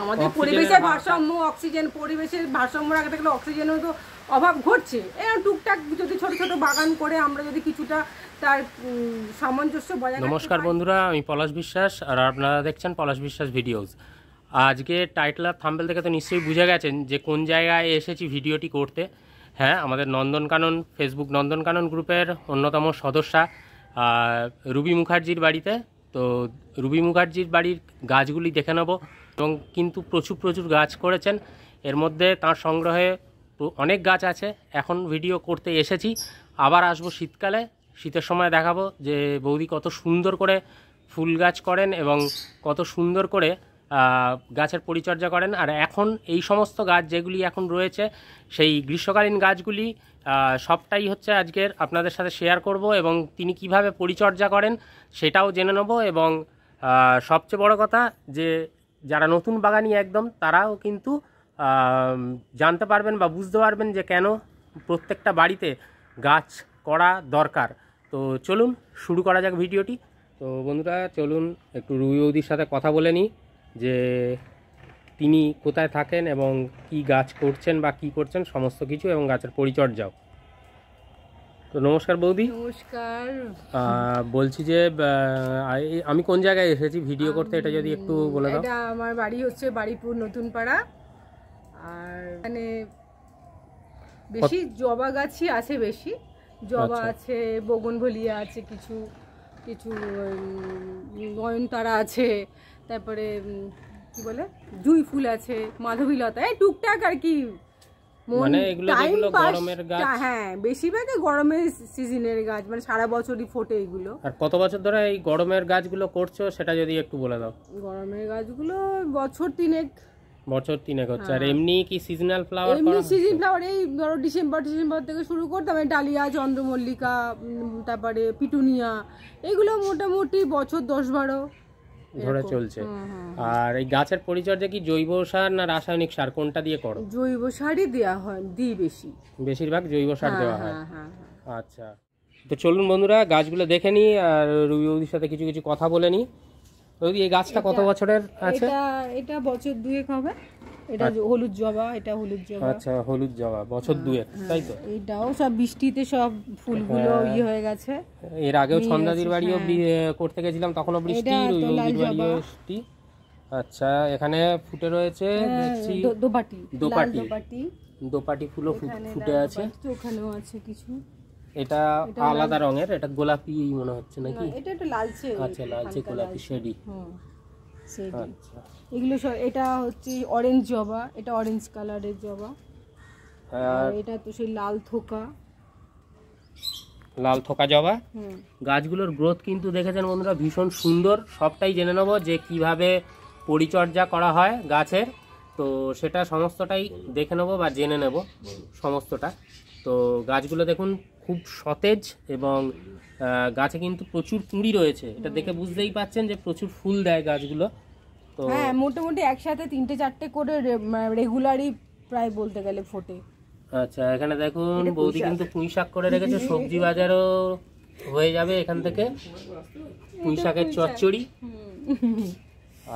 আমাদের পরিবেশের ভারসাম্য, অক্সিজেন, পরিবেশের ভারসাম্য রাখতে গেলে অক্সিজেনের তো অভাব ঘটছে। টুকটাক যদি ছোট ছোট বাগান করে আমরা যদি কিছুটা তার সামঞ্জস্য বজায়। নমস্কার বন্ধুরা, আমি পলাশ বিশ্বাস আর আপনারা দেখছেন পলাশ বিশ্বাস ভিডিওস। আজকে টাইটেল আর থাম্বনেল থেকে তো নিশ্চয়ই বুঝে গেছেন যে কোন জায়গায় এসেছি ভিডিওটি করতে। হ্যাঁ, আমাদের নন্দনকানন ফেসবুক নন্দনকানন গ্রুপের অন্যতম সদস্যা রুবি মুখার্জির বাড়িতে। তো রুবি মুখার্জির বাড়ির গাছগুলি দেখে নেব এবং কিন্তু প্রচুর গাছ করেছেন। এর মধ্যে তার সংগ্রহে অনেক গাছ আছে। এখন ভিডিও করতে এসেছি, আবার আসবো শীতকালে। শীতের সময় দেখাবো যে বৌদি কত সুন্দর করে ফুল গাছ করেন এবং কত সুন্দর করে গাছের পরিচর্যা করেন। আর এখন এই সমস্ত গাছ যেগুলি এখন রয়েছে সেই গ্রীষ্মকালীন গাছগুলি সবটাই হচ্ছে আজকের আপনাদের সাথে শেয়ার করব এবং তিনি কিভাবে পরিচর্যা করেন সেটাও জেনে নেব। এবং সবচেয়ে বড় কথা যে যারা নতুন বাগানি একদম তারাও কিন্তু জানতে পারবেন বা বুঝতে পারবেন যে কেন প্রত্যেকটা বাড়িতে গাছ করা দরকার। তো চলুন শুরু করা যাক ভিডিওটি। তো বন্ধুরা চলুন একটু রুবি বৌদির সাথে কথা বলে নিই যে তিনি কোথায় থাকেন এবং কি গাছ করছেন বা কি করছেন সমস্ত কিছু, এবং গাছের পরিচর্যাও। তো নমস্কার বৌদি। নমস্কার। বলছি যে আমি কোন জায়গায় এসেছি ভিডিও করতে এটা যদি একটু বলে দাও। এটা আমার বাড়ি হচ্ছে বারুইপুর নতুন পাড়া। আর মানে বেশি জবা গাছই আছে, বেশি জবা আছে, বগনভেলিয়া আছে, কিছু কিছু নয়নতারা আছে, তারপরে কি বলে জুই ফুল আছে, মাধবীলতা, এই টুকটাক আর কি। মানে এগুলো যেগুলো গরমের গাছ। হ্যাঁ, বেশিরভাগই গরমের সিজনের গাছ, মানে সারা বছরই ফোটে এগুলো। আর কত বছর ধরে এই গরমের গাছগুলো করছো সেটা যদি একটু বলে দাও। গরমের গাছগুলো বছর তিনেক হচ্ছে। আর এমনি কি সিজনাল ফ্লাওয়ার? এমনি সিজন ফ্লাওয়ার এই ধরো ডিসেম্বর থেকে শুরু করতাম। ডালিয়া, চন্দ্রমল্লিকা, তারপরে পিটুনিয়া, এগুলো মোটামুটি বছর 10-12 ধরে চলছে। আর এই গাছের পরিচর্যা কি জৈব সার না রাসায়নিক সার, কোনটা দিয়ে করো? জৈব সারই দেওয়া হয়, বেশিরভাগ জৈব সার দেওয়া হয়। আচ্ছা, তো চলুন বন্ধুরা গাছগুলো দেখে নিই আর রুবি বৌদির সাথে কিছু কিছু কথা বলে নিই। এই গাছটা কত বছরের আছে? এটা বছর 2 হবে। এটা হলুদ জবা, এটা হলুদ জবা। আচ্ছা, হলুদ জবা বছর 2, তাই তো? এটাও সব বৃষ্টিতে সব ফুলগুলো হয়ে গেছে। এর আগেও ছন্দাদির বাড়িও করতে গেছিলাম, তখনও বৃষ্টি, রুবি বৌদির বাড়িও বৃষ্টি। আচ্ছা, এখানে ফুটে রয়েছে দেখছি দোপাটি ফুলও ফুটে আছে। ওখানেও আছে কিছু। এটা আলাদা রঙের, এটা গোলাপি মনে হচ্ছে নাকি? এটা একটু লালচে। আচ্ছা, লালচে গোলাপি শেডি। আচ্ছা, এগুলো সব। এটা হচ্ছে অরেঞ্জ জবা, এটা অরেঞ্জ কালারের জবা। আর এটা তো সেই লাল থোকা জবা। গাছগুলোর গ্রোথ কিন্তু দেখেছেন বন্ধুরা ভীষণ সুন্দর। সবটাই জেনে নেব যে কিভাবে পরিচর্যা করা হয় গাছের, তো সেটা সমস্তটাই দেখে নেব বা জেনে নেব সমস্তটা। তো গাছগুলো দেখুন খুব সতেজ এবং গাছে কিন্তু প্রচুর কুঁড়ি রয়েছে। এটা দেখে বুঝতেই পাচ্ছেন যে প্রচুর ফুল দেয় গাছগুলো। তো হ্যাঁ, মোটামুটি একসাথে 3-4টে করে রেগুলারই প্রায় বলতে গেলে ফোটে। আচ্ছা, এখানে দেখুন বৌদি কিন্তু পুঁই শাক করে রেখেছে। সবজি বাজারও হয়ে যাবে এখান থেকে, পুঁই শাকের চচ্চড়ি।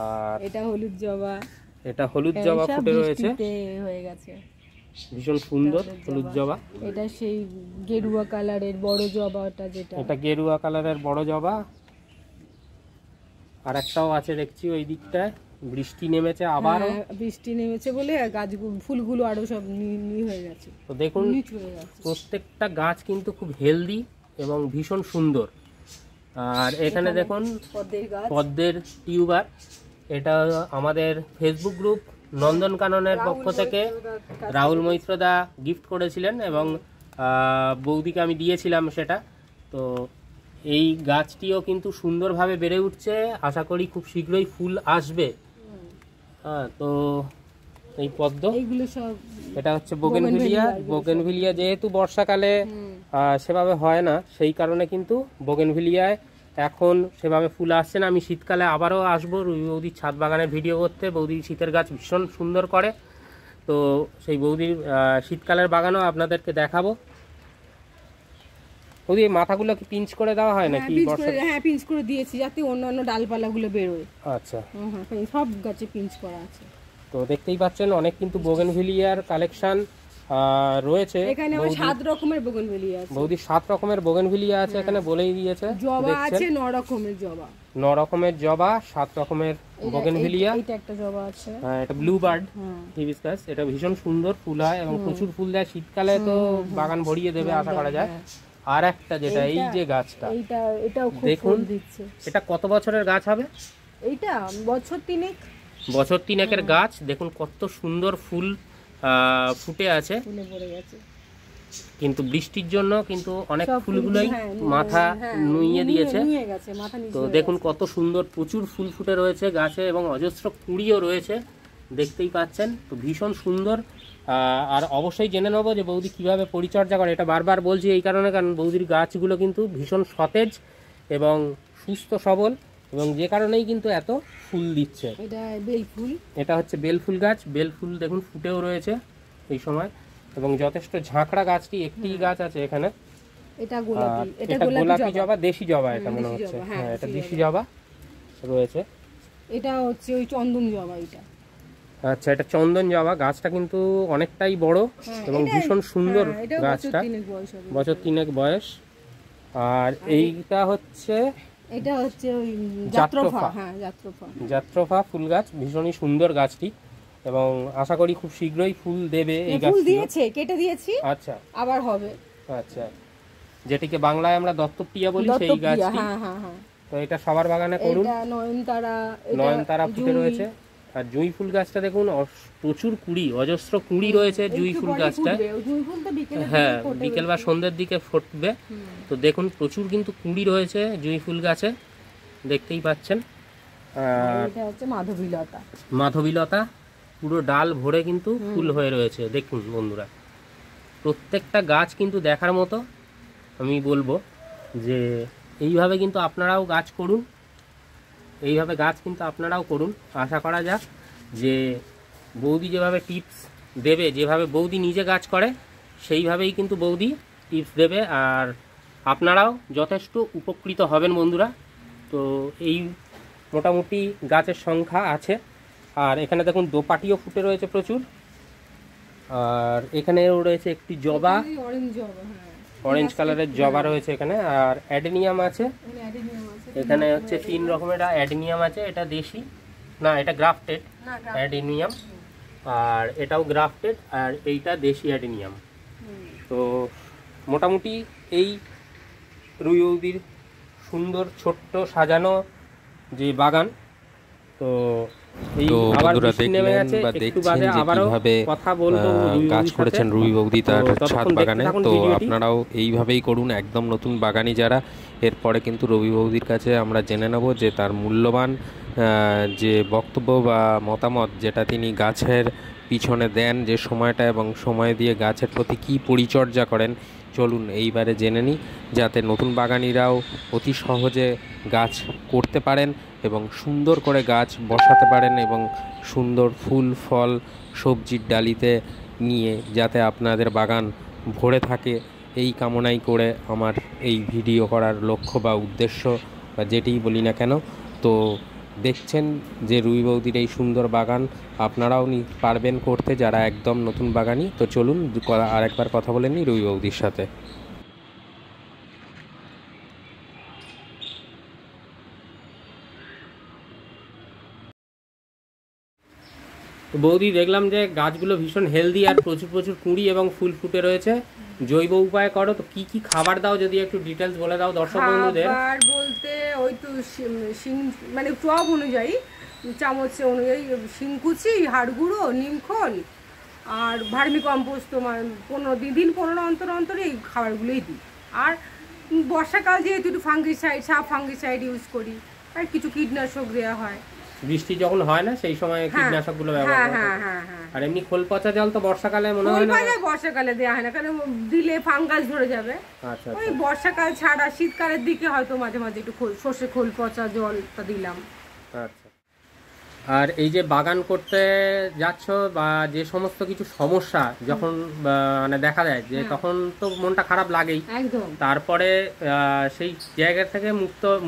আর এটা হলুদ জবা ফুটে রয়েছে, হয়ে গেছে, ভীষণ সুন্দর হলুদ জবা। এটা সেই গেরুয়া কালারের বড় জবাটা, এটা গেরুয়া কালারের বড় জবা। আর একটাও আছে দেখছি ওই দিকটায়। বৃষ্টি নেমেছে, আবার বৃষ্টি নেমেছে বলে ফুলগুলো আরো সব হয়ে গেছে। তো দেখুন প্রত্যেকটা গাছ কিন্তু খুব হেলদি এবং ভীষণ সুন্দর। আর এখানে দেখুন পদ্মের টিউবার। এটা আমাদের ফেসবুক গ্রুপ নন্দনকাননের পক্ষ থেকে রাহুল মৈত্রদা গিফট করেছিলেন এবং বৌদিকে আমি দিয়েছিলাম সেটা। তো এই গাছটিও কিন্তু সুন্দরভাবে বেড়ে উঠছে, আশা করি খুব শীঘ্রই ফুল আসবে। হ্যাঁ, তো এই পদ্ম, এটা হচ্ছে বোগেনভিলিয়া। যেহেতু বর্ষাকালে সেভাবে হয় না, সেই কারণে কিন্তু বোগেনভিলিয়ায় এখন সেভাবে ফুল আসছে না। আমি শীতকালে আবারও আসবো রুবি বৌদির ছাদ বাগানের ভিডিও করতে। বৌদি শীতের গাছ ভীষণ সুন্দর করে, তো সেই বৌদির শীতকালের বাগানও আপনাদেরকে দেখাবো। বৌদি মাথাগুলো কি পিঞ্চ করে দেওয়া হয় নাকি? হ্যাঁ, পিঞ্চ করে দিয়েছি যাতে অন্যান্য ডালপালাগুলো বেরোয়। আচ্ছা, সব গাছে পিঞ্চ করা আছে। তো দেখতেই পাচ্ছেন অনেক কিন্তু বোগেনভিলিয়ার কালেকশন রয়েছে। এখানে আমার 7 রকমের বোগেনভিলিয়া আছে। বৌদি 7 রকমের বোগেনভিলিয়া আছে এখানে বলেই দিয়েছে। জবা আছে 9 রকমের জবা। 9 রকমের জবা, 7 রকমের বোগেনভিলিয়া। এটা একটা জবা আছে। হ্যাঁ, এটা ব্লু বার্ড হিবিস্কাস। এটা ভীষণ সুন্দর ফুল হয় এবং প্রচুর ফুল দেয়, শীতকালে তো বাগান ভরিয়ে দেবে আশা করা যায়। আর একটা যেটা এই যে গাছটা, এটাও খুব দেখুন ফুল দিচ্ছে। এটা কত বছরের গাছ হবে? এইটা বছর 3 বছর 3 গাছ। দেখুন কত সুন্দর ফুল ফুটে আছে, ফুলে ভরে গেছে। কিন্তু বৃষ্টির জন্য কিন্তু অনেক ফুলগুলোই মাথা নুইয়ে দিয়েছে। তো দেখুন কত সুন্দর প্রচুর ফুল ফুটে রয়েছে গাছে এবং অজস্র কুঁড়িও রয়েছে, দেখতেই পাচ্ছেন। তো ভীষণ সুন্দর। আর অবশ্যই জেনে নেবো যে বৌদি কীভাবে পরিচর্যা করে। এটা বারবার বলছি এই কারণে, কারণ বৌদির গাছগুলো কিন্তু ভীষণ সতেজ এবং সুস্থ সবল, এবং যে কারণেই কিন্তু এত ফুল দিচ্ছে। এটা বেলফুল, এটা হচ্ছে বেলফুল গাছ। বেলফুল দেখুন ফুটেও রয়েছে এই সময়, এবং যথেষ্ট ঝাঁকড়া গাছটি। একটি গাছ আছে এখানে, এটা গোলাপি, এটা গোলাপি জবা, দেশি জবা এটা মনে হচ্ছে। হ্যাঁ, এটা দেশি জবা রয়েছে। এটা হচ্ছে ওই চন্দন জবা। এটা আচ্ছা, এটা চন্দন জবা। গাছটা কিন্তু অনেকটাই বড় এবং ভীষণ সুন্দর গাছটা, বছর 3 বয়স। আর এইটা হচ্ছে এটা হচ্ছে ওই যাত্রফা। হ্যাঁ, যাত্রফা ফুল গাছ, ভীষণই সুন্দর গাছটি, এবং আশা করি খুব শীঘ্রই ফুল দেবে এই গাছটি। ফুল দিয়েছে, কেটে দিয়েছি। আচ্ছা, আবার হবে। আচ্ছা, যেটিকে বাংলায় আমরা দত্তপ্রিয়া বলি সেই গাছটি। হ্যাঁ হ্যাঁ হ্যাঁ। তো এটা সবার বাগানে করুন। এটা নয়নতারা ফুটে রয়েছে। আর জুঁই ফুল গাছটা দেখুন প্রচুর কুঁড়ি, অজস্র কুঁড়ি রয়েছে জুঁই ফুল গাছটায়। হ্যাঁ, বিকেল বা সন্ধ্যের দিকে ফুটবে। তো দেখুন প্রচুর কিন্তু কুঁড়ি রয়েছে জুঁই ফুল গাছে, দেখতেই পাচ্ছেন। এটা হচ্ছে মাধবীলতা। মাধবীলতা পুরো ডাল ভরে কিন্তু ফুল হয়ে রয়েছে। দেখুন বন্ধুরা, প্রত্যেকটা গাছ কিন্তু দেখার মতো। আমি বলবো যে এইভাবে কিন্তু আপনারাও গাছ করুন, এইভাবে গাছ কিন্তু আপনারাও করুন। আশা করা যাক যে বৌদি যেভাবে টিপস দেবে, যেভাবে বৌদি নিজে গাছ করে সেইভাবেই কিন্তু বৌদি টিপস দেবে, আর আপনারাও যথেষ্ট উপকৃত হবেন বন্ধুরা। তো এই মোটামুটি গাছের সংখ্যা আছে। আর এখানে দেখুন দোপাটিও ফুটে রয়েছে প্রচুর। আর এখানেও রয়েছে একটি জবা, অরেঞ্জ কালারের জবা রয়েছে এখানে। আর অ্যাডেনিয়াম আছে এখানে, হচ্ছে 3 রকমের অ্যাডেনিয়াম আছে। এটা দেশি না, এটা গ্রাফটেড অ্যাডেনিয়াম, আর এটাও গ্রাফটেড, আর এইটা দেশি অ্যাডেনিয়াম। তো মোটামুটি এই রুই বৌদির সুন্দর ছোট্ট সাজানো যে বাগান। তো বন্ধুরা দেখলেন বা দেখছেন যে কিভাবে কাজ করেছেন রুই বৌদি তার ছাদ বাগানে। তো আপনারাও এইভাবেই করুন, একদম নতুন বাগানি যারা। এরপরে কিন্তু রবি বৌদির কাছে আমরা জেনে নেব যে তার মূল্যবান যে বক্তব্য বা মতামত যেটা তিনি গাছের পিছনে দেন যে সময়টা, এবং সময় দিয়ে গাছের প্রতি কী পরিচর্যা করেন। চলুন এইবারে জেনে নিই, যাতে নতুন বাগানিরাও অতি সহজে গাছ করতে পারেন এবং সুন্দর করে গাছ বসাতে পারেন, এবং সুন্দর ফুল ফল সবজির ডালিতে নিয়ে যাতে আপনাদের বাগান ভরে থাকে, এই কামনাই করে আমার এই ভিডিও করার লক্ষ্য বা উদ্দেশ্য বা যেটিই বলি না কেন। তো দেখছেন যে রুই বৌদির এই সুন্দর বাগান আপনারাও পারবেন করতে যারা একদম নতুন বাগানি। তো চলুন আরেকবার কথা বলে নিই রুই বৌদির সাথে। বৌদি দেখলাম যে গাছগুলো ভীষণ হেলদি আর প্রচুর প্রচুর কুঁড়ি এবং ফুল ফুটে রয়েছে। জৈব উপায়ে করো, তো কি কি খাবার দাও যদি একটু ডিটেলস বলে দাও দর্শক বন্ধুদের। খাবার বলতে ওই তো মানে টব অনুযায়ী, চামচ অনুযায়ী শিংকুচি, হাড় গুঁড়ো, নিমখোল আর ভার্মি কম্পোস্ট। তোমার 15 অন্তর অন্তরে এই খাবারগুলোই দিই। আর বর্ষাকাল যেহেতু একটু ফাঙ্গিসাইড, সাপ ফাঙ্গিসাইড ইউজ করি, আর কিছু কীটনাশক দেওয়া হয়। বৃষ্টি যখন হয় না সেই সময় কীটনাশকগুলো ব্যবহার করা হয়। আর এমনি খোল পচা জল তো বর্ষাকালে মনে হয় না, বর্ষাকালে দেওয়া হয় না, কারণ দিলে ফাঙ্গাস ধরে যাবে। আচ্ছা, ওই বর্ষাকাল ছাড়া শীতকালের দিকে হয়তো মাঝে মাঝে একটু সর্ষে খোল পচা জলটা দিলাম। আচ্ছা, আর এই যে বাগান করতে যাচ্ছ বা যে সমস্ত কিছু সমস্যা যখন মানে দেখা যায় যে তখন তো মনটা খারাপ লাগেই, একদম। তারপরে সেই জায়গা থেকে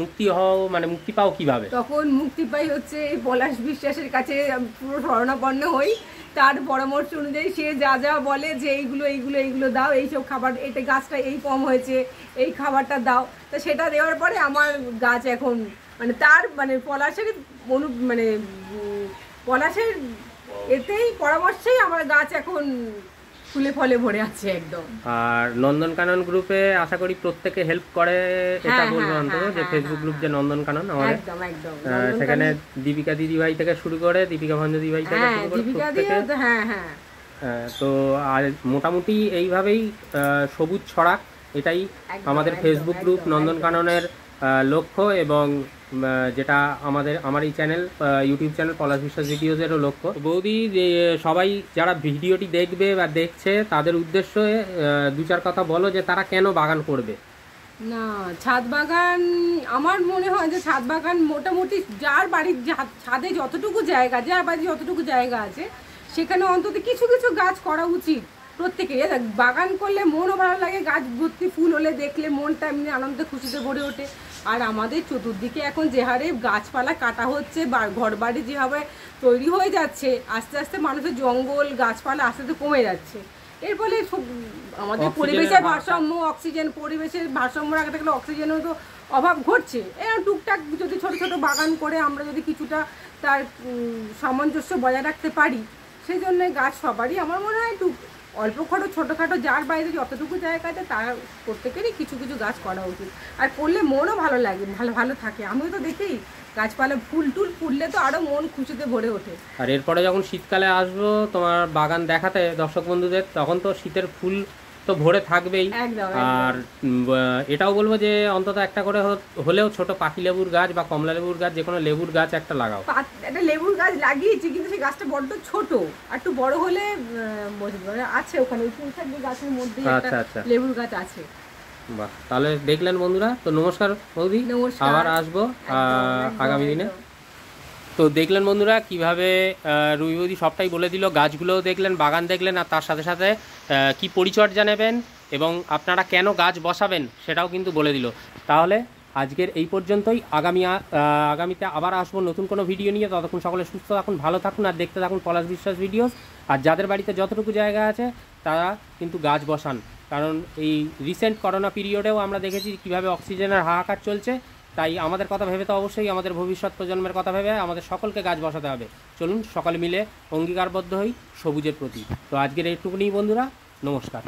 মুক্তি হও, মানে মুক্তি পাও কিভাবে? তখন মুক্তি পাই হচ্ছে এই পলাশ বিশ্বাসের কাছে পুরো শরণাপন্ন হই। তার পরামর্শ অনুযায়ী সে যা যা বলে যে এইগুলো এইগুলো এইগুলো দাও, এইসব খাবার, এটা গাছটা এই কম হয়েছে, এই খাবারটা দাও, তো সেটা দেওয়ার পরে আমার গাছ এখন মানে তার মানে পলাশের মানে পলাশের এতেই পরামর্শেই আমার গাছ এখন ফুলে ফলে ভরে আছে একদম। আর নন্দনকানন গ্রুপে আশা করি প্রত্যেকে হেল্প করে, এটা বলবো অন্তত, যে ফেসবুক গ্রুপ যে নন্দনকানন আমাদের, একদম একদম, সেখানে দীপিকা দিদিভাই থেকে শুরু করে, দীপিকা ভঞ্জ দিদিভাই থেকে শুরু করে প্রত্যেকে, তো আর মোটামুটি এইভাবেই সবুজ ছড়াক, এটাই আমাদের ফেসবুক গ্রুপ নন্দনকাননের লক্ষ্য, এবং যেটা আমার এই চ্যানেল, ইউটিউব চ্যানেল পলাশ বিশ্বাস ভিডিওজেরও লক্ষ্য। বৌদি, যে সবাই যারা ভিডিওটি দেখবে বা দেখছে তাদের উদ্দেশ্যে দু চার কথা বলো যে তারা কেন বাগান করবে। না, ছাদ বাগান আমার মনে হয় যে ছাদ বাগান মোটামুটি যার বাড়ির ছাদে যতটুকু জায়গা, যার বাড়ি যতটুকু জায়গা আছে সেখানে অন্তত কিছু কিছু গাছ করা উচিত প্রত্যেকের। বাগান করলে মনও ভালো লাগে, গাছ ভর্তি ফুল হলে দেখলে মনটা এমনি আনন্দে খুশিতে ভরে ওঠে। আর আমাদের চতুর্দিকে এখন যে হারে গাছপালা কাটা হচ্ছে, ঘর বাড়ি যেভাবে তৈরি হয়ে যাচ্ছে, আস্তে আস্তে মানুষের জঙ্গল গাছপালা আস্তে আস্তে কমে যাচ্ছে। এর ফলে আমাদের পরিবেশের ভারসাম্য, অক্সিজেন, পরিবেশের ভারসাম্য রাখতে গেলে অক্সিজেনের তো অভাব ঘটছে। টুকটাক যদি ছোট ছোট বাগান করে আমরা যদি কিছুটা তার সামঞ্জস্য বজায় রাখতে পারি, সেই জন্য গাছ সবারই আমার মনে হয় একটু অল্প খরচ ছোটোখাটো যার বাইরে যতটুকু জায়গা আছে তার প্রত্যেকেরই কিছু কিছু গাছ করা উচিত। আর করলে মনও ভালো লাগে, ভালো ভালো থাকে। আমিও তো দেখি গাছপালা ফুল টুল ফুললে তো আরও মন খুশিতে ভরে ওঠে। আর এরপরে যখন শীতকালে আসবো তোমার বাগান দেখাতে দর্শক বন্ধুদের, তখন তো শীতের ফুল তো ভরে থাকবেই। আর এটাও বলবো যে অন্তত একটা করে হলেও ছোট পাখি লেবুর গাছ বা কমলা লেবুর গাছ, যে কোনো লেবুর গাছ একটা লাগাও। একটা লেবুর গাছ লাগিয়েছি, কিন্তু সেই গাছটা বড্ড ছোট, আর একটু বড় হলে আছে ওখানে গাছের মধ্যে একটা লেবুর গাছ আছে। বাহ, তাহলে দেখলেন বন্ধুরা। তো নমস্কার বৌদি, আবার আসবো আগামী দিনে। তো দেখলেন বন্ধুরা কিভাবে রুই বৌদি সবটাই বলে দিল, গাছগুলোও দেখলেন, বাগান দেখলেন, আর তার সাথে সাথে কি পরিচর্যা নেবেন এবং আপনারা কেন গাছ বসাবেন সেটাও কিন্তু বলে দিল। তাহলে আজকের এই পর্যন্তই। আগামীতে আবার আসবো নতুন কোনো ভিডিও নিয়ে। ততক্ষণ সকলে সুস্থ থাকুন, ভালো থাকুন, আর দেখতে থাকুন পলাশ বিশ্বাস ভিডিওস। আর যাদের বাড়িতে যতটুকু জায়গা আছে তারা কিন্তু গাছ বসান, কারণ এই রিসেন্ট করোনা পিরিয়ডেও আমরা দেখেছি কীভাবে অক্সিজেনের হাহাকার চলছে। তাই আমাদের কথা ভেবে তো অবশ্যই আমাদের ভবিষ্যৎ প্রজন্মের কথা ভেবে আমাদের সকলকে গাছ বসাতে হবে। চলুন সকলে মিলে অঙ্গীকারবদ্ধ হই সবুজের প্রতি। তো আজকের এইটুকুনি বন্ধুরা, নমস্কার।